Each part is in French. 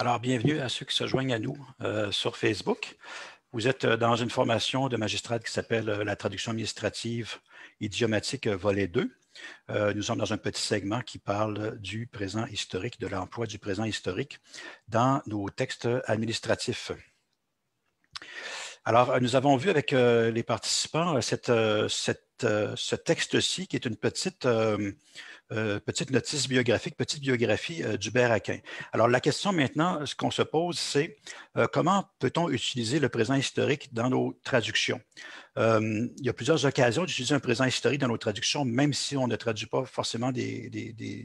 Alors, bienvenue à ceux qui se joignent à nous sur Facebook. Vous êtes dans une formation de magistrate qui s'appelle la traduction administrative idiomatique volet 2. Nous sommes dans un petit segment qui parle du présent historique, de l'emploi du présent historique dans nos textes administratifs. Alors, nous avons vu avec les participants ce texte-ci qui est une petite notice biographique, petite biographie d'Hubert Aquin. Alors, la question maintenant, ce qu'on se pose, c'est comment peut-on utiliser le présent historique dans nos traductions? Il y a plusieurs occasions d'utiliser un présent historique dans nos traductions, même si on ne traduit pas forcément des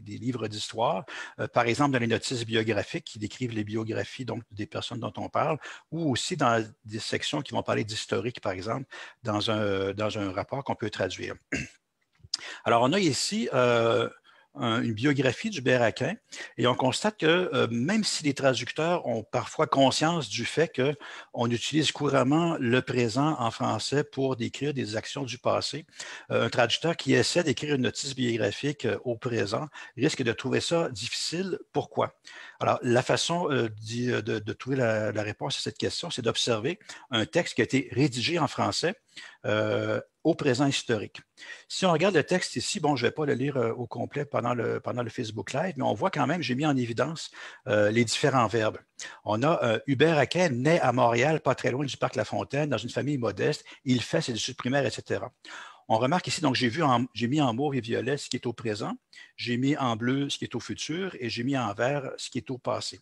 livres d'histoire. Par exemple, dans les notices biographiques qui décrivent les biographies donc, des personnes dont on parle, ou aussi dans des sections qui vont parler d'historique, par exemple, dans un rapport qu'on peut traduire. Alors, on a ici une biographie d'Hubert Aquin et on constate que même si les traducteurs ont parfois conscience du fait qu'on utilise couramment le présent en français pour décrire des actions du passé, un traducteur qui essaie d'écrire une notice biographique au présent risque de trouver ça difficile. Pourquoi? Alors, la façon de trouver la réponse à cette question, c'est d'observer un texte qui a été rédigé en français au présent historique. Si on regarde le texte ici, bon, je ne vais pas le lire au complet pendant le Facebook Live, mais on voit quand même, j'ai mis en évidence les différents verbes. On a Hubert Aquin, né à Montréal, pas très loin du parc La Fontaine, dans une famille modeste. Il fait ses études primaires, etc. On remarque ici, donc j'ai mis en mauve et violet ce qui est au présent, j'ai mis en bleu ce qui est au futur et j'ai mis en vert ce qui est au passé.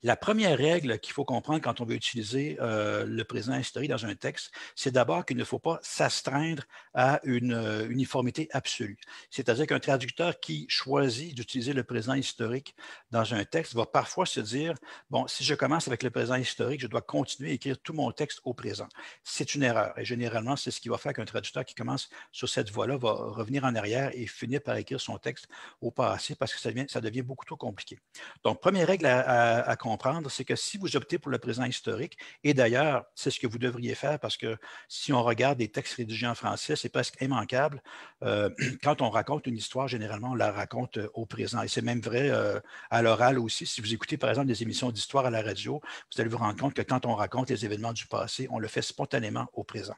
La première règle qu'il faut comprendre quand on veut utiliser le présent historique dans un texte, c'est d'abord qu'il ne faut pas s'astreindre à une uniformité absolue. C'est-à-dire qu'un traducteur qui choisit d'utiliser le présent historique dans un texte va parfois se dire, bon, si je commence avec le présent historique, je dois continuer à écrire tout mon texte au présent. C'est une erreur. Et généralement, c'est ce qui va faire qu'un traducteur qui commence sur cette voie-là va revenir en arrière et finir par écrire son texte au passé parce que ça devient beaucoup trop compliqué. Donc, première règle à comprendre, c'est que si vous optez pour le présent historique, et d'ailleurs, c'est ce que vous devriez faire parce que si on regarde des textes rédigés en français, c'est presque immanquable. Quand on raconte une histoire, généralement, on la raconte au présent. Et c'est même vrai à l'oral aussi. Si vous écoutez, par exemple, des émissions d'histoire à la radio, vous allez vous rendre compte que quand on raconte les événements du passé, on le fait spontanément au présent.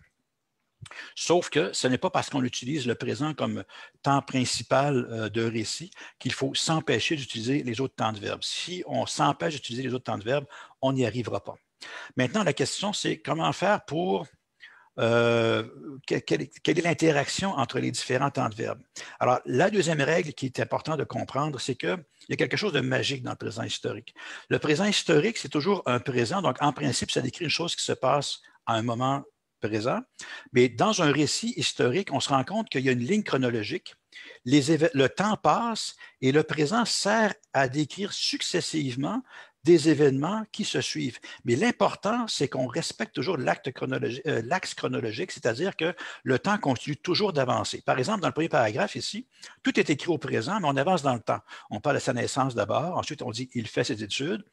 Sauf que ce n'est pas parce qu'on utilise le présent comme temps principal de récit qu'il faut s'empêcher d'utiliser les autres temps de verbe. Si on s'empêche d'utiliser les autres temps de verbe, on n'y arrivera pas. Maintenant, la question, c'est comment faire pour... quelle est l'interaction entre les différents temps de verbe? Alors, la deuxième règle qui est importante de comprendre, c'est qu'il y a quelque chose de magique dans le présent historique. Le présent historique, c'est toujours un présent, donc en principe, ça décrit une chose qui se passe à un moment présent, mais dans un récit historique, on se rend compte qu'il y a une ligne chronologique, le temps passe et le présent sert à décrire successivement des événements qui se suivent. Mais l'important, c'est qu'on respecte toujours l'axe chronologique, c'est-à-dire que le temps continue toujours d'avancer. Par exemple, dans le premier paragraphe ici, tout est écrit au présent, mais on avance dans le temps. On parle de sa naissance d'abord, ensuite on dit « il fait ses études »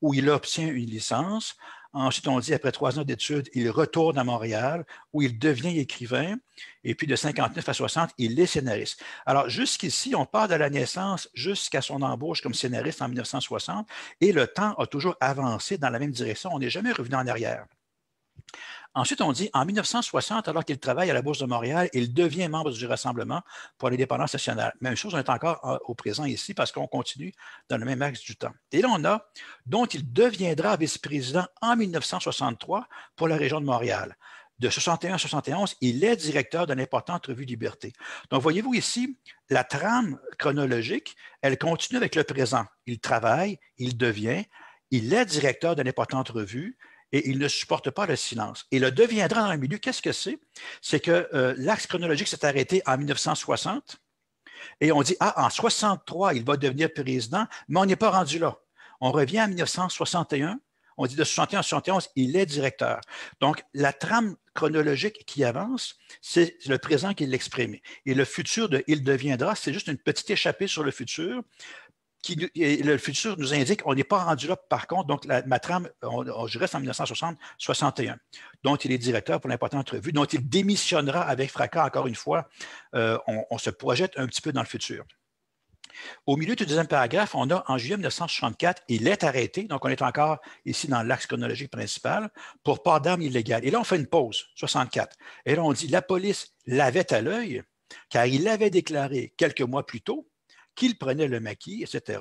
ou « il obtient une licence ». Ensuite, on dit, après 3 ans d'études, il retourne à Montréal, où il devient écrivain. Et puis, de 59 à 60, il est scénariste. Alors, jusqu'ici, on part de la naissance jusqu'à son embauche comme scénariste en 1960. Et le temps a toujours avancé dans la même direction. On n'est jamais revenu en arrière. Ensuite, on dit, en 1960, alors qu'il travaille à la Bourse de Montréal, il devient membre du Rassemblement pour l'indépendance nationale. Même chose, on est encore au présent ici parce qu'on continue dans le même axe du temps. Et là, on a, dont il deviendra vice-président en 1963 pour la région de Montréal. De 61 à 71, il est directeur d'une importante revue Liberté. Donc, voyez-vous ici, la trame chronologique, elle continue avec le présent. Il travaille, il devient, il est directeur d'une importante revue, et il ne supporte pas le silence. Et le deviendra dans le milieu, qu'est-ce que c'est? C'est que l'axe chronologique s'est arrêté en 1960 et on dit, ah, en 63, il va devenir président, mais on n'est pas rendu là. On revient en 1961, on dit de 61 à 71, il est directeur. Donc, la trame chronologique qui avance, c'est le présent qui l'exprime. Et le futur de « il deviendra », c'est juste une petite échappée sur le futur. Le futur nous indique qu'on n'est pas rendu là, par contre, donc ma trame, je reste en 1960-61, dont il est directeur pour l'importante revue, dont il démissionnera avec fracas, encore une fois, on se projette un petit peu dans le futur. Au milieu du deuxième paragraphe, on a en juillet 1964, il est arrêté, donc on est encore ici dans l'axe chronologique principal, pour port d'armes illégales. Et là, on fait une pause, 64. Et là, on dit la police l'avait à l'œil, car il avait déclaré quelques mois plus tôt qu'il prenait le maquis, etc.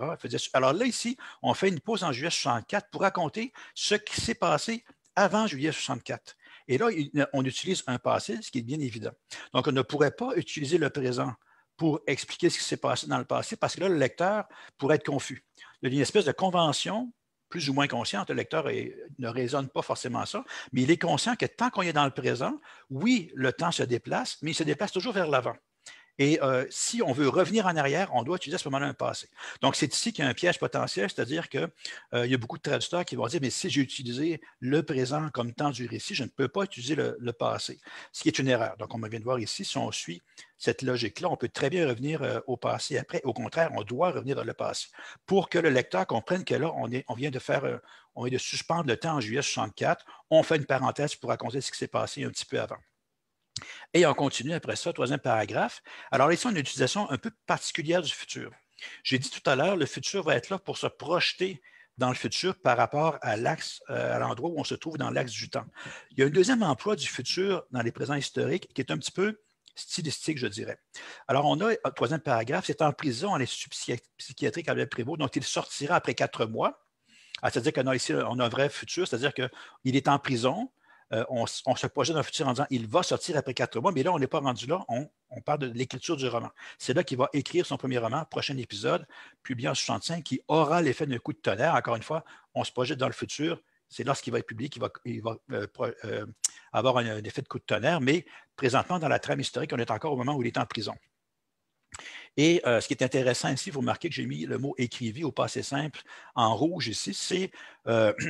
Alors là, ici, on fait une pause en juillet 64 pour raconter ce qui s'est passé avant juillet 64. Et là, on utilise un passé, ce qui est bien évident. Donc, on ne pourrait pas utiliser le présent pour expliquer ce qui s'est passé dans le passé, parce que là, le lecteur pourrait être confus. Il y a une espèce de convention, plus ou moins consciente, le lecteur ne raisonne pas forcément ça, mais il est conscient que tant qu'on est dans le présent, oui, le temps se déplace, mais il se déplace toujours vers l'avant. Et si on veut revenir en arrière, on doit utiliser à ce moment-là un passé. Donc, c'est ici qu'il y a un piège potentiel, c'est-à-dire qu'il y a beaucoup de traducteurs qui vont dire, mais si j'ai utilisé le présent comme temps du récit, je ne peux pas utiliser le passé, ce qui est une erreur. Donc, on vient de voir ici, si on suit cette logique-là, on peut très bien revenir au passé après. Au contraire, on doit revenir dans le passé pour que le lecteur comprenne que là, on vient de suspendre le temps en juillet 64, on fait une parenthèse pour raconter ce qui s'est passé un petit peu avant. Et on continue après ça, troisième paragraphe. Alors ici, on a une utilisation un peu particulière du futur. J'ai dit tout à l'heure, le futur va être là pour se projeter dans le futur par rapport à l'axe, à l'endroit où on se trouve dans l'axe du temps. Il y a un deuxième emploi du futur dans les présents historiques qui est un petit peu stylistique, je dirais. Alors, on a, troisième paragraphe, c'est en prison à l'Institut psychiatrique Albert Prévost, dont il sortira après 4 mois. C'est-à-dire qu'on a ici, on a un vrai futur, c'est-à-dire qu'il est en prison, on se projette dans le futur en disant il va sortir après 4 mois, mais là, on n'est pas rendu là, on parle de l'écriture du roman. C'est là qu'il va écrire son premier roman, prochain épisode, publié en 65, qui aura l'effet d'un coup de tonnerre. Encore une fois, on se projette dans le futur. C'est lorsqu'il va être publié qu'il va avoir un effet de coup de tonnerre, mais présentement, dans la trame historique, on est encore au moment où il est en prison. Et ce qui est intéressant ici, vous remarquez que j'ai mis le mot écrivit au passé simple en rouge ici. C'est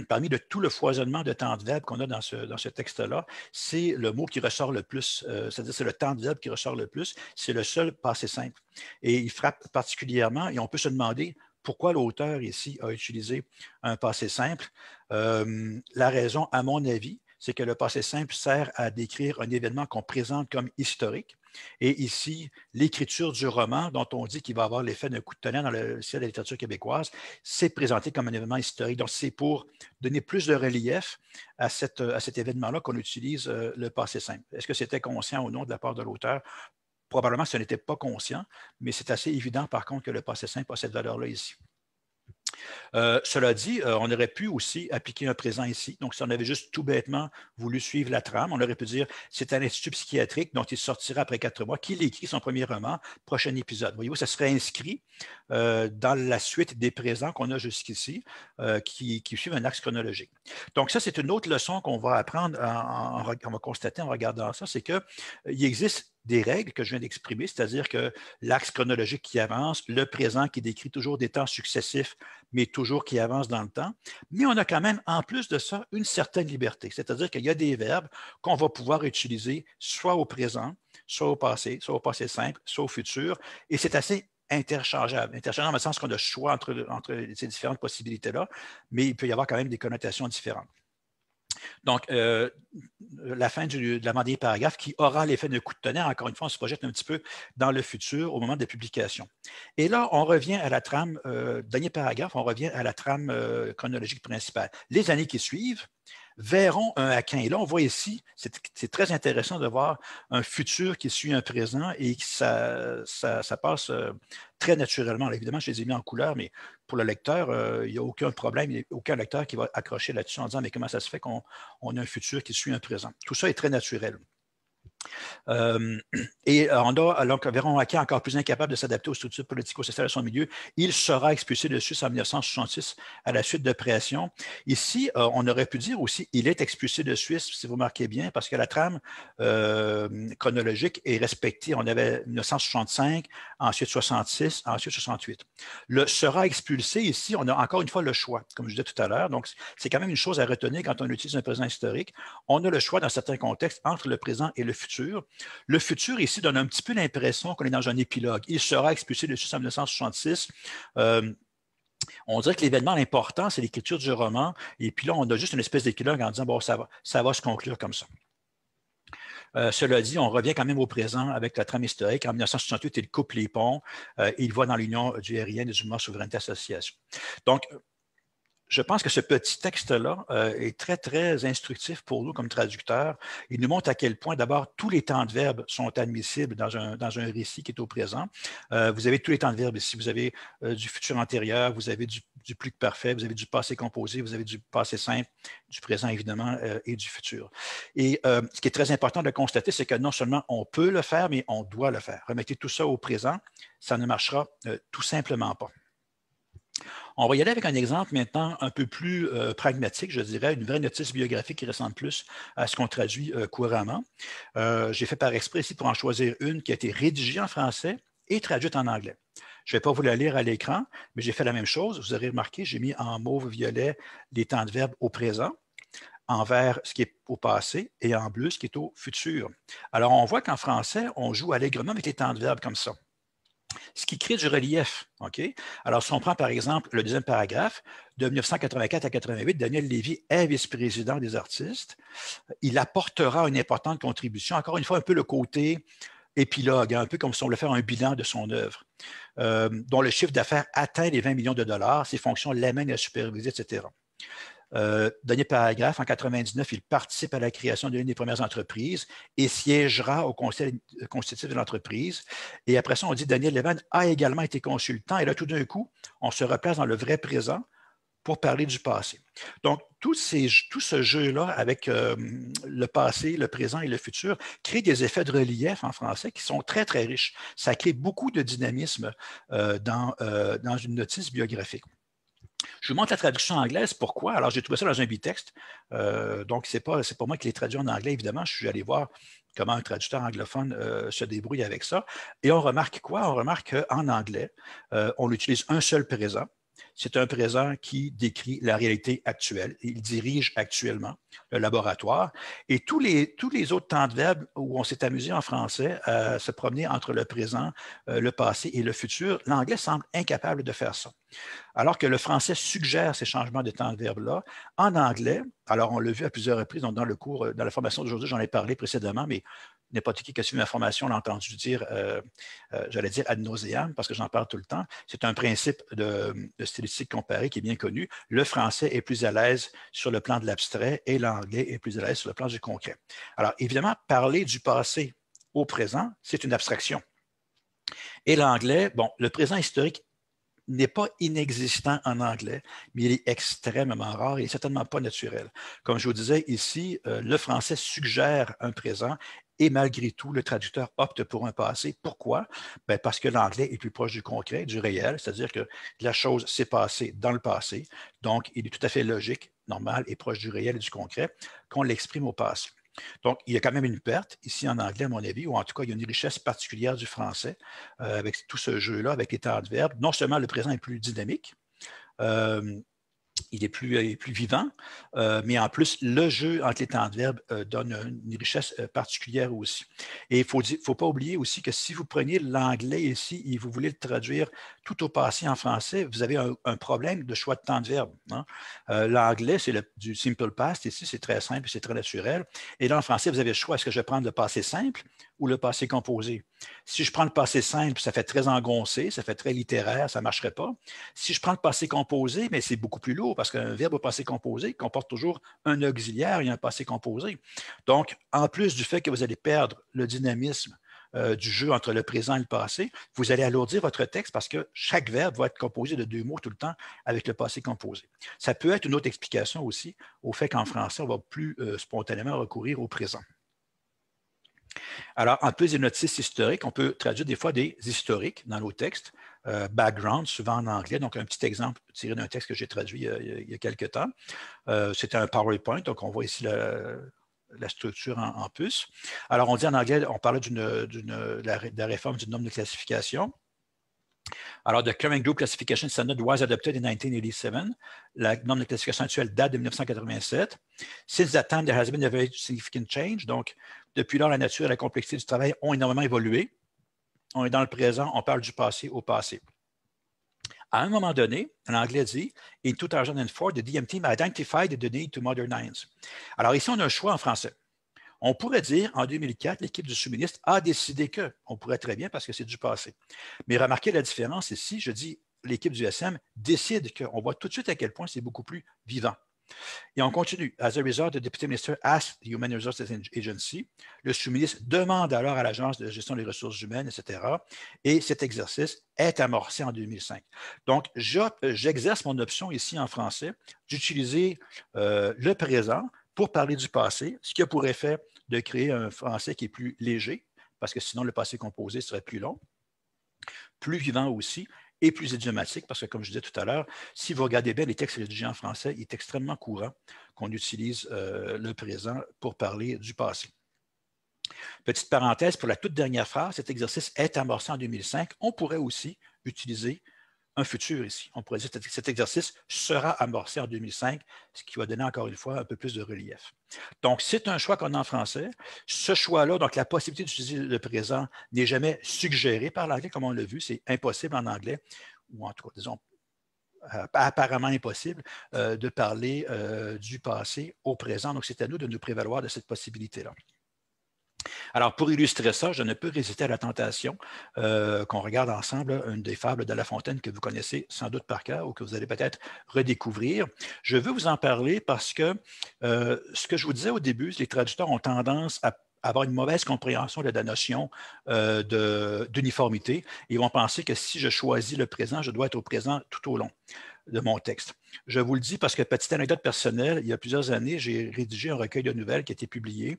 parmi tout le foisonnement de temps de verbe qu'on a dans ce texte-là, c'est le mot qui ressort le plus, c'est-à-dire c'est le temps de verbe qui ressort le plus. C'est le seul passé simple. Et il frappe particulièrement, et on peut se demander pourquoi l'auteur ici a utilisé un passé simple. La raison, à mon avis, c'est que le passé simple sert à décrire un événement qu'on présente comme historique. Et ici, l'écriture du roman, dont on dit qu'il va avoir l'effet d'un coup de tonnerre dans le ciel de la littérature québécoise, c'est présenté comme un événement historique. Donc, c'est pour donner plus de relief à cet événement-là qu'on utilise le passé simple. Est-ce que c'était conscient ou non de la part de l'auteur? Probablement, ce n'était pas conscient, mais c'est assez évident, par contre, que le passé simple a cette valeur-là ici. Cela dit, on aurait pu aussi appliquer un présent ici. Donc, si on avait juste tout bêtement voulu suivre la trame, on aurait pu dire c'est un institut psychiatrique dont il sortira après 4 mois, qu'il écrit son premier roman, prochain épisode. Voyez-vous, ça serait inscrit dans la suite des présents qu'on a jusqu'ici, qui suivent un axe chronologique. Donc, ça, c'est une autre leçon qu'on va apprendre, on va constater en regardant ça, c'est qu'il existe des règles que je viens d'exprimer, c'est-à-dire que l'axe chronologique qui avance, le présent qui décrit toujours des temps successifs, mais toujours qui avance dans le temps. Mais on a quand même, en plus de ça, une certaine liberté, c'est-à-dire qu'il y a des verbes qu'on va pouvoir utiliser soit au présent, soit au passé simple, soit au futur, et c'est assez interchangeable. Interchangeable dans le sens qu'on a le choix entre ces différentes possibilités-là, mais il peut y avoir quand même des connotations différentes. Donc, la fin de l'avant-dernier paragraphe qui aura l'effet d'un coup de tonnerre, encore une fois, on se projette un petit peu dans le futur au moment de la publication. Et là, on revient à la trame, dernier paragraphe, on revient à la trame chronologique principale. Les années qui suivent verront un Aquin. Et là, on voit ici, c'est très intéressant de voir un futur qui suit un présent et que ça passe très naturellement. Alors, évidemment, je les ai mis en couleur, mais pour le lecteur, il n'y a aucun problème, il n'y a aucun lecteur qui va accrocher là-dessus en disant mais comment ça se fait qu'on a un futur qui suit un présent. Tout ça est très naturel. Et on a donc Véron Aquin encore plus incapable de s'adapter aux structures politico-sociales de son milieu. Il sera expulsé de Suisse en 1966 à la suite de pression. Ici, on aurait pu dire aussi il est expulsé de Suisse, si vous remarquez bien, parce que la trame chronologique est respectée. On avait 1965, ensuite 66, ensuite 68. Le sera expulsé, ici, on a encore une fois le choix, comme je disais tout à l'heure. Donc, c'est quand même une chose à retenir quand on utilise un présent historique. On a le choix dans certains contextes entre le présent et le futur. Le futur, ici, donne un petit peu l'impression qu'on est dans un épilogue. Il sera expulsé de Suisse en 1966. On dirait que l'événement important, c'est l'écriture du roman. Et puis là, on a juste une espèce d'épilogue en disant, bon, ça va se conclure comme ça. Cela dit, on revient quand même au présent avec la trame historique. En 1968, il coupe les ponts. Il va dans l'Union du RIN et du mouvement Souveraineté Association. Donc, je pense que ce petit texte-là est très, très instructif pour nous comme traducteurs. Il nous montre à quel point, d'abord, tous les temps de verbe sont admissibles dans un récit qui est au présent. Vous avez tous les temps de verbe ici. Vous avez du futur antérieur, vous avez du plus que parfait, vous avez du passé composé, vous avez du passé simple, du présent, évidemment, et du futur. Et ce qui est très important de constater, c'est que non seulement on peut le faire, mais on doit le faire. Remettez tout ça au présent, ça ne marchera tout simplement pas. On va y aller avec un exemple maintenant un peu plus pragmatique, je dirais, une vraie notice biographique qui ressemble plus à ce qu'on traduit couramment. J'ai fait par exprès ici pour en choisir une qui a été rédigée en français et traduite en anglais. Je ne vais pas vous la lire à l'écran, mais j'ai fait la même chose. Vous aurez remarqué, j'ai mis en mauve-violet les temps de verbe au présent, en vert ce qui est au passé et en bleu ce qui est au futur. Alors, on voit qu'en français, on joue allègrement avec les temps de verbe comme ça. Ce qui crée du relief. Okay? Alors, si on prend par exemple le deuxième paragraphe, de 1984 à 88, Daniel Lévy est vice-président des artistes. Il apportera une importante contribution. Encore une fois, un peu le côté épilogue, un peu comme si on voulait faire un bilan de son œuvre, dont le chiffre d'affaires atteint les 20 millions de dollars, ses fonctions l'amènent à superviser, etc. Dernier paragraphe, en 1999, il participe à la création de l'une des premières entreprises et siégera au conseil constitutif de l'entreprise. Et après ça, on dit Daniel Levan a également été consultant. Et là, tout d'un coup, on se replace dans le vrai présent pour parler du passé. Donc, tout ce jeu-là avec le passé, le présent et le futur crée des effets de relief en français qui sont très, très riches. Ça crée beaucoup de dynamisme dans une notice biographique. Je vous montre la traduction anglaise. Pourquoi? Alors, j'ai trouvé ça dans un bitexte. Donc, ce n'est pas moi qui l'ai traduit en anglais, évidemment. Je suis allé voir comment un traducteur anglophone se débrouille avec ça. Et on remarque quoi? On remarque qu'en anglais, on utilise un seul présent. C'est un présent qui décrit la réalité actuelle. Il dirige actuellement le laboratoire. Et tous les autres temps de verbe où on s'est amusé en français à se promener entre le présent, le passé et le futur, l'anglais semble incapable de faire ça. Alors que le français suggère ces changements de temps de verbe-là. En anglais, alors on l'a vu à plusieurs reprises, donc dans le cours, dans la formation d'aujourd'hui, j'en ai parlé précédemment, mais n'importe qui a suivi ma formation l'a entendu dire, j'allais dire ad nauseam, parce que j'en parle tout le temps. C'est un principe de stylistique comparée qui est bien connu. Le français est plus à l'aise sur le plan de l'abstrait et l'anglais est plus à l'aise sur le plan du concret. Alors, évidemment, parler du passé au présent, c'est une abstraction. Et l'anglais, bon, le présent historique n'est pas inexistant en anglais, mais il est extrêmement rare et certainement pas naturel. Comme je vous disais ici, le français suggère un présent et malgré tout, le traducteur opte pour un passé. Pourquoi? Bien, parce que l'anglais est plus proche du concret, du réel, c'est-à-dire que la chose s'est passée dans le passé, donc il est tout à fait logique, normal et proche du réel et du concret qu'on l'exprime au passé. Donc, il y a quand même une perte ici en anglais, à mon avis, ou en tout cas, il y a une richesse particulière du français avec tout ce jeu-là, avec les temps de verbe. Non seulement le présent est plus dynamique, il est plus vivant, mais en plus, le jeu entre les temps de verbe donne une richesse particulière aussi. Et il ne faut pas oublier aussi que si vous preniez l'anglais ici et vous voulez le traduire tout au passé en français, vous avez un problème de choix de temps de verbe. Hein? L'anglais, c'est du simple past. Ici, c'est très simple, c'est très naturel. Et là, en français, vous avez le choix. Est-ce que je vais prendre le passé simple ou le passé composé? Si je prends le passé simple, ça fait très engoncé, ça fait très littéraire, ça ne marcherait pas. Si je prends le passé composé, mais c'est beaucoup plus lourd parce qu'un verbe au passé composé comporte toujours un auxiliaire et un passé composé. Donc, en plus du fait que vous allez perdre le dynamisme du jeu entre le présent et le passé, vous allez alourdir votre texte parce que chaque verbe va être composé de 2 mots tout le temps avec le passé composé. Ça peut être une autre explication aussi au fait qu'en français, on va plus spontanément recourir au présent. Alors, en plus des notices historiques, on peut traduire des fois des historiques dans nos textes. Background, souvent en anglais. Donc, un petit exemple tiré d'un texte que j'ai traduit il y a quelques temps. C'était un PowerPoint, donc on voit ici la structure en puce. Alors, on dit en anglais, on parlait de la réforme du nombre de classification. Alors, the current group classification standard was adopted in 1987. La norme de classification actuelle date de 1987. Since that time, there has been a very significant change. Donc, depuis lors, la nature et la complexité du travail ont énormément évolué. On est dans le présent, on parle du passé au passé. À un moment donné, l'anglais dit « In 2004, the DM team identified the need to modernize ». Alors ici, on a un choix en français. On pourrait dire, en 2004, l'équipe du sous-ministre a décidé que. On pourrait très bien parce que c'est du passé. Mais remarquez la différence ici. Je dis l'équipe du SM décide que. On voit tout de suite à quel point c'est beaucoup plus vivant. Et on continue. As a result, the Deputy Minister asked the Human Resources Agency. Le sous-ministre demande alors à l'Agence de gestion des ressources humaines, etc. Et cet exercice est amorcé en 2005. Donc, j'exerce mon option ici en français d'utiliser le présent pour parler du passé, ce qui a pour effet de créer un français qui est plus léger, parce que sinon le passé composé serait plus long, plus vivant aussi, et plus idiomatique, parce que, comme je disais tout à l'heure, si vous regardez bien les textes rédigés en français, il est extrêmement courant qu'on utilise le présent pour parler du passé. Petite parenthèse, pour la toute dernière phrase, cet exercice est amorcé en 2005. On pourrait aussi utiliser un futur ici. On pourrait dire que cet exercice sera amorcé en 2005, ce qui va donner encore une fois un peu plus de relief. Donc, c'est un choix qu'on a en français. Ce choix-là, donc la possibilité d'utiliser le présent n'est jamais suggérée par l'anglais, comme on l'a vu. C'est impossible en anglais, ou en tout cas, disons, apparemment impossible de parler du passé au présent. Donc, c'est à nous de nous prévaloir de cette possibilité-là. Alors, pour illustrer ça, je ne peux résister à la tentation qu'on regarde ensemble une des fables de La Fontaine que vous connaissez sans doute par cœur ou que vous allez peut-être redécouvrir. Je veux vous en parler parce que ce que je vous disais au début, les traducteurs ont tendance à avoir une mauvaise compréhension de la notion d'uniformité. Ils vont penser que si je choisis le présent, je dois être au présent tout au long de mon texte. Je vous le dis parce que, petite anecdote personnelle, il y a plusieurs années, j'ai rédigé un recueil de nouvelles qui a été publié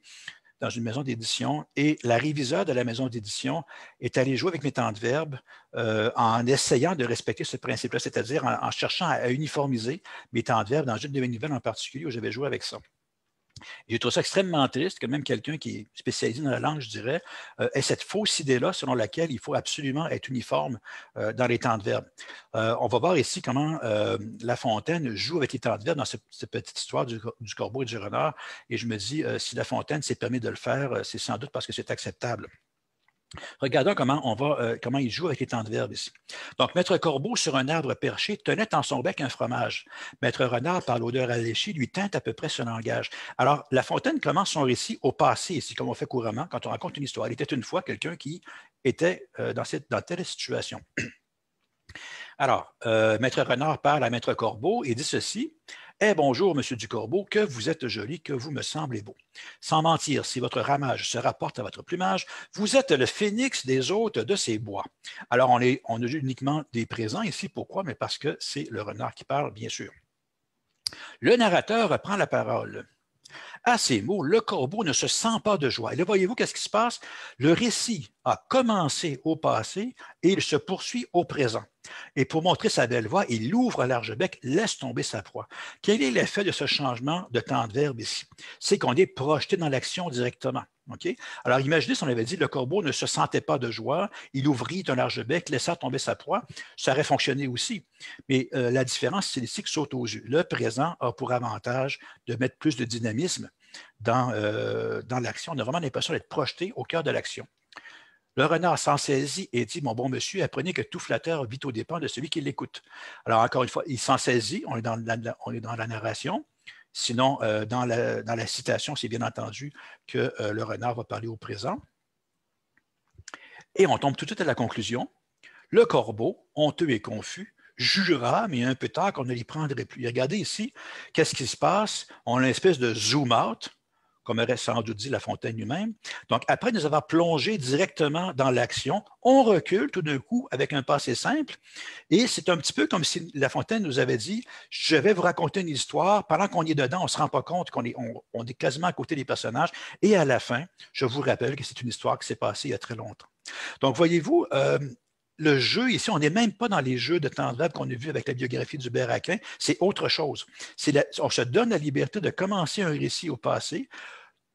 dans une maison d'édition et la réviseur de la maison d'édition est allée jouer avec mes temps de verbe en essayant de respecter ce principe-là, c'est-à-dire en cherchant à uniformiser mes temps de verbe dans une de mes nouvelles en particulier où j'avais joué avec ça. J'ai trouvé ça extrêmement triste que même quelqu'un qui est spécialisé dans la langue, je dirais, ait cette fausse idée-là selon laquelle il faut absolument être uniforme dans les temps de verbe. On va voir ici comment La Fontaine joue avec les temps de verbe dans cette petite histoire du corbeau et du renard. Et je me dis, si La Fontaine s'est permis de le faire, c'est sans doute parce que c'est acceptable. Regardons comment il joue avec les temps de verbe ici. Donc, Maître Corbeau, sur un arbre perché, tenait en son bec un fromage. Maître Renard, par l'odeur alléchée, lui tint à peu près ce langage. Alors, La Fontaine commence son récit au passé, ici, comme on fait couramment quand on raconte une histoire. Il était une fois quelqu'un qui était dans telle situation. Alors, Maître Renard parle à Maître Corbeau et dit ceci. Eh bonjour, Monsieur Ducorbeau, que vous êtes joli, que vous me semblez beau. Sans mentir, si votre ramage se rapporte à votre plumage, vous êtes le phénix des hôtes de ces bois. Alors, on a uniquement des présents ici. Pourquoi? Mais parce que c'est le renard qui parle, bien sûr. Le narrateur reprend la parole. À ces mots, le corbeau ne se sent pas de joie. Et là, voyez-vous, qu'est-ce qui se passe? Le récit a commencé au passé et il se poursuit au présent. Et pour montrer sa belle voix, il ouvre à large bec, laisse tomber sa proie. Quel est l'effet de ce changement de temps de verbe ici? C'est qu'on est projeté dans l'action directement. Okay? Alors, imaginez si on avait dit le corbeau ne se sentait pas de joie, il ouvrit un large bec, laissa tomber sa proie, ça aurait fonctionné aussi. Mais la différence, c'est ici que saute aux yeux. Le présent a pour avantage de mettre plus de dynamisme dans l'action. On a vraiment l'impression d'être projeté au cœur de l'action. Le renard s'en saisit et dit, mon bon monsieur, apprenez que tout flatteur vit aux dépens de celui qui l'écoute. Alors, encore une fois, il s'en saisit, on est dans la narration. Sinon, dans la citation, c'est bien entendu que le renard va parler au présent. Et on tombe tout de suite à la conclusion. Le corbeau, honteux et confus, jugera, mais un peu tard, qu'on ne l'y prendrait plus. Et regardez ici, qu'est-ce qui se passe? On a une espèce de zoom-out, comme aurait sans doute dit La Fontaine lui-même. Donc, après nous avoir plongé directement dans l'action, on recule tout d'un coup avec un passé simple. Et c'est un petit peu comme si La Fontaine nous avait dit, je vais vous raconter une histoire. Pendant qu'on est dedans, on ne se rend pas compte qu'on est quasiment à côté des personnages. Et à la fin, je vous rappelle que c'est une histoire qui s'est passée il y a très longtemps. Donc, voyez-vous, le jeu, ici, on n'est même pas dans les jeux de temps de verbe qu'on a vus avec la biographie d'Hubert Aquin, c'est autre chose. On se donne la liberté de commencer un récit au passé,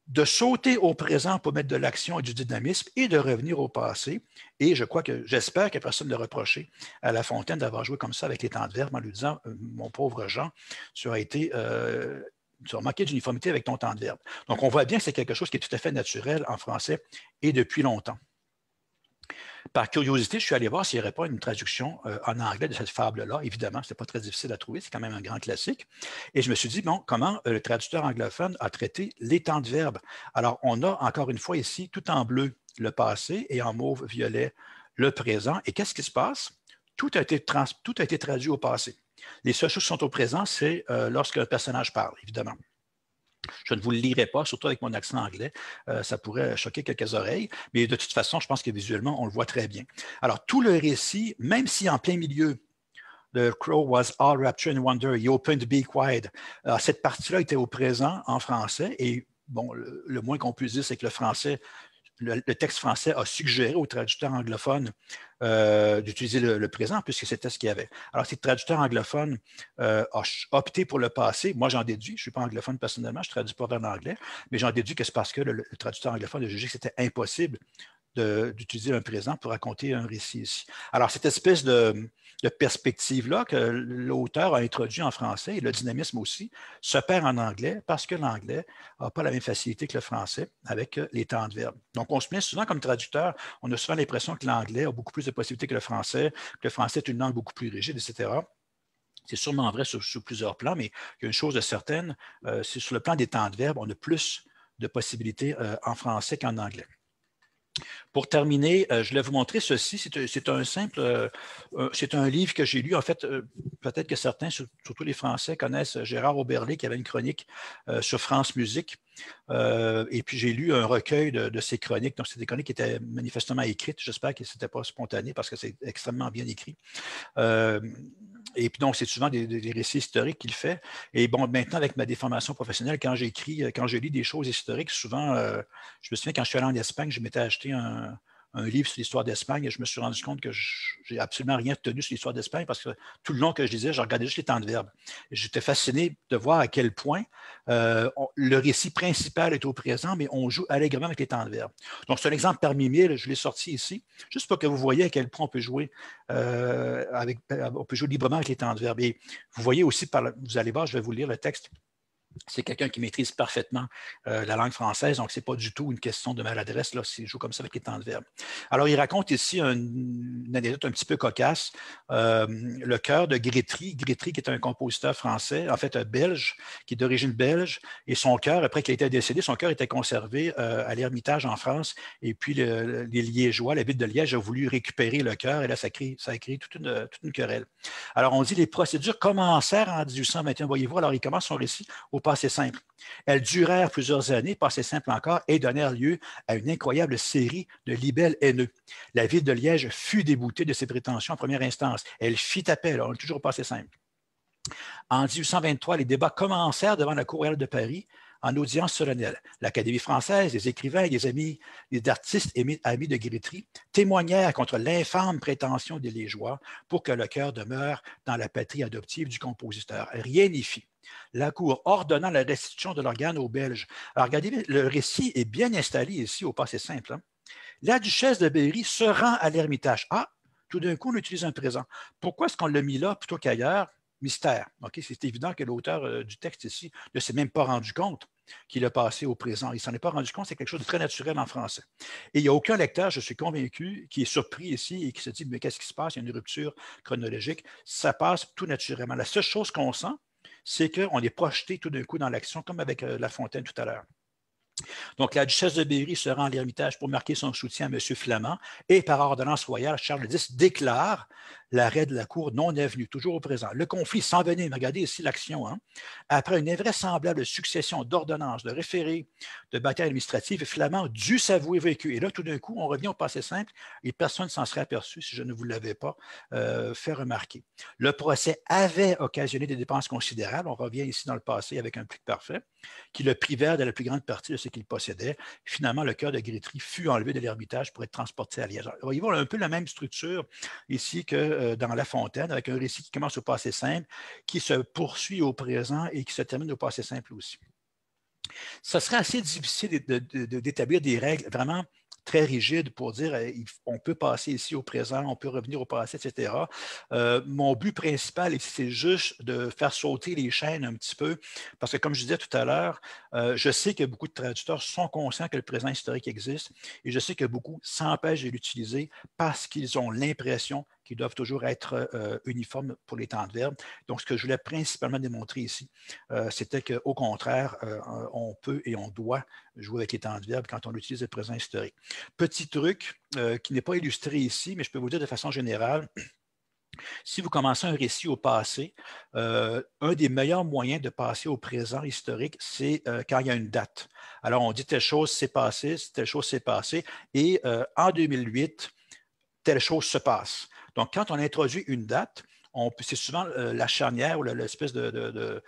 de sauter au présent pour mettre de l'action et du dynamisme et de revenir au passé. Et j'espère que personne ne l'a reproché à La Fontaine d'avoir joué comme ça avec les temps de verbe en lui disant, mon pauvre Jean, tu as manqué d'uniformité avec ton temps de verbe. Donc, on voit bien que c'est quelque chose qui est tout à fait naturel en français et depuis longtemps. Par curiosité, je suis allé voir s'il n'y aurait pas une traduction en anglais de cette fable-là. Évidemment, ce n'est pas très difficile à trouver, c'est quand même un grand classique. Et je me suis dit, bon, comment le traducteur anglophone a traité les temps de verbe? Alors, on a encore une fois ici, tout en bleu, le passé et en mauve violet, le présent. Et qu'est-ce qui se passe? Tout a été traduit au passé. Les seules choses qui sont au présent, c'est lorsque le personnage parle, évidemment. Je ne vous le lirai pas, surtout avec mon accent anglais. Ça pourrait choquer quelques oreilles, mais de toute façon, je pense que visuellement, on le voit très bien. Alors, tout le récit, même si en plein milieu, The crow was all rapture and wonder, he opened to be quiet. Alors, cette partie-là était au présent en français, et bon, le moins qu'on puisse dire, c'est que le texte français a suggéré aux traducteurs anglophones d'utiliser le présent, puisque c'était ce qu'il y avait. Alors, si le traducteur anglophone a opté pour le passé, moi j'en déduis, je ne suis pas anglophone personnellement, je ne traduis pas vers l'anglais, mais j'en déduis que c'est parce que le traducteur anglophone a jugé que c'était impossible d'utiliser un présent pour raconter un récit ici. Alors, cette espèce de perspective-là que l'auteur a introduit en français, et le dynamisme aussi, se perd en anglais parce que l'anglais n'a pas la même facilité que le français avec les temps de verbe. Donc, on se met souvent comme traducteur, on a souvent l'impression que l'anglais a beaucoup plus de possibilités que le français est une langue beaucoup plus rigide, etc. C'est sûrement vrai sur plusieurs plans, mais il y a une chose de certaine, c'est sur le plan des temps de verbe, on a plus de possibilités en français qu'en anglais. Pour terminer, je voulais vous montrer ceci. C'est un livre que j'ai lu. En fait, peut-être que certains, surtout les Français, connaissent Gérard Auberlé qui avait une chronique sur France Musique. Et puis, j'ai lu un recueil de ses chroniques. Donc, c'est des chroniques qui étaient manifestement écrites. J'espère que ce n'était pas spontané parce que c'est extrêmement bien écrit. Et puis donc, c'est souvent des récits historiques qu'il fait. Et bon, maintenant, avec ma déformation professionnelle, quand je lis des choses historiques, souvent, je me souviens quand je suis allé en Espagne, je m'étais acheté un livre sur l'histoire d'Espagne et je me suis rendu compte que je n'ai absolument rien retenu sur l'histoire d'Espagne parce que tout le long que je lisais, je regardais juste les temps de verbe. J'étais fasciné de voir à quel point le récit principal est au présent, mais on joue allègrement avec les temps de verbe. Donc, c'est un exemple parmi mille, je l'ai sorti ici, juste pour que vous voyez à quel point on peut jouer librement avec les temps de verbe. Et vous voyez aussi, vous allez voir, je vais vous lire le texte. C'est quelqu'un qui maîtrise parfaitement la langue française, donc ce n'est pas du tout une question de maladresse, là, s'il joue comme ça avec les temps de verbe. Alors, il raconte ici une anecdote un petit peu cocasse. Le chœur de Grétry, qui est un compositeur français, en fait un belge, qui est d'origine belge, et son chœur, après qu'il a été décédé, son chœur était conservé à l'Ermitage en France, et puis les Liégeois, la ville de Liège a voulu récupérer le chœur, et là, ça a créé toute une querelle. Alors, on dit les procédures commencèrent en 1821, voyez-vous, alors il commence son récit au passé simple. Elles durèrent plusieurs années, passé simple encore, et donnèrent lieu à une incroyable série de libelles haineux. La ville de Liège fut déboutée de ses prétentions en première instance. Elle fit appel, on est toujours au passé simple. En 1823, les débats commencèrent devant la Cour royale de Paris en audience solennelle. L'Académie française, des écrivains et des amis, des artistes amis de Grétry témoignèrent contre l'infâme prétention des Liégeois pour que le chœur demeure dans la patrie adoptive du compositeur. Rien n'y fit. La Cour ordonnant la restitution de l'organe aux Belges. Alors, regardez, le récit est bien installé ici au passé simple. Hein? La duchesse de Berry se rend à l'Ermitage. Ah, tout d'un coup, on utilise un présent. Pourquoi est-ce qu'on l'a mis là plutôt qu'ailleurs? Mystère. Okay? C'est évident que l'auteur du texte ici ne s'est même pas rendu compte qu'il a passé au présent. Il ne s'en est pas rendu compte, c'est quelque chose de très naturel en français. Et il n'y a aucun lecteur, je suis convaincu, qui est surpris ici et qui se dit, mais qu'est-ce qui se passe? Il y a une rupture chronologique. Ça passe tout naturellement. La seule chose qu'on sent, c'est qu'on est projeté tout d'un coup dans l'action, comme avec La Fontaine tout à l'heure. Donc, la duchesse de Berry se rend à l'Ermitage pour marquer son soutien à M. Flamand et, par ordonnance royale, Charles X déclare l'arrêt de la Cour non avenue, toujours au présent. Le conflit s'envenime, regardez ici l'action, hein, après une invraisemblable succession d'ordonnances, de référés, de batailles administratives, Flamand dut s'avouer vaincu. Et là, tout d'un coup, on revient au passé simple et personne ne s'en serait aperçu si je ne vous l'avais pas fait remarquer. Le procès avait occasionné des dépenses considérables. On revient ici dans le passé avec un plus parfait, qui le privèrent de la plus grande partie de ce qu'il possédait. Finalement, le cœur de Grétry fut enlevé de l'Ermitage pour être transporté à Liège. Voyez-vous, on a un peu la même structure ici que dans La Fontaine, avec un récit qui commence au passé simple, qui se poursuit au présent et qui se termine au passé simple aussi. Ça serait assez difficile d'établir des règles vraiment très rigide pour dire on peut passer ici au présent, on peut revenir au passé, etc. Mon but principal ici, c'est juste de faire sauter les chaînes un petit peu, parce que comme je disais tout à l'heure, je sais que beaucoup de traducteurs sont conscients que le présent historique existe et je sais que beaucoup s'empêchent de l'utiliser parce qu'ils ont l'impression qu'ils doivent toujours être uniformes pour les temps de verbe. Donc, ce que je voulais principalement démontrer ici, c'était qu'au contraire, on peut et on doit jouer avec les temps de verbe quand on utilise le présent historique. Petit truc qui n'est pas illustré ici, mais je peux vous dire de façon générale, si vous commencez un récit au passé, un des meilleurs moyens de passer au présent historique, c'est quand il y a une date. Alors, on dit telle chose s'est passée, telle chose s'est passée, et en 2008, telle chose se passe. Donc, quand on introduit une date, c'est souvent la charnière ou l'espèce de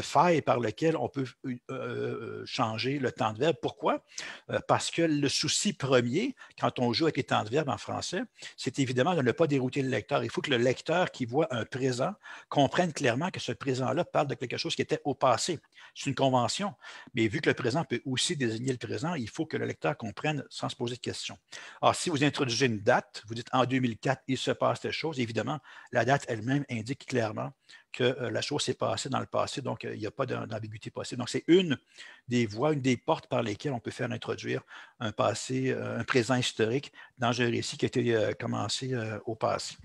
faille par laquelle on peut changer le temps de verbe. Pourquoi? Parce que le souci premier, quand on joue avec les temps de verbe en français, c'est évidemment de ne pas dérouter le lecteur. Il faut que le lecteur qui voit un présent comprenne clairement que ce présent-là parle de quelque chose qui était au passé. C'est une convention, mais vu que le présent peut aussi désigner le présent, il faut que le lecteur comprenne sans se poser de questions. Alors, si vous introduisez une date, vous dites en 2004, il se passe telle chose, évidemment, la date elle-même indique clairement que la chose s'est passée dans le passé, donc il n'y a pas d'ambiguïté possible. Donc, c'est une des voies, une des portes par lesquelles on peut faire introduire un passé, un présent historique dans un récit qui a été commencé au passé.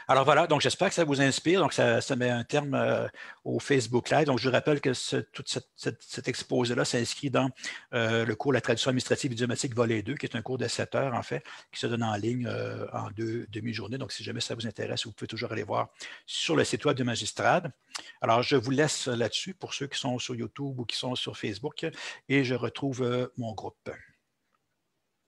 Alors voilà, donc j'espère que ça vous inspire. Donc ça met un terme au Facebook Live. Donc je vous rappelle que tout cet exposé-là s'inscrit dans le cours La traduction administrative idiomatique volet 2, qui est un cours de 7 heures en fait, qui se donne en ligne en 2 demi-journées. Donc si jamais ça vous intéresse, vous pouvez toujours aller voir sur le site web de Magistrade. Alors je vous laisse là-dessus pour ceux qui sont sur YouTube ou qui sont sur Facebook et je retrouve mon groupe.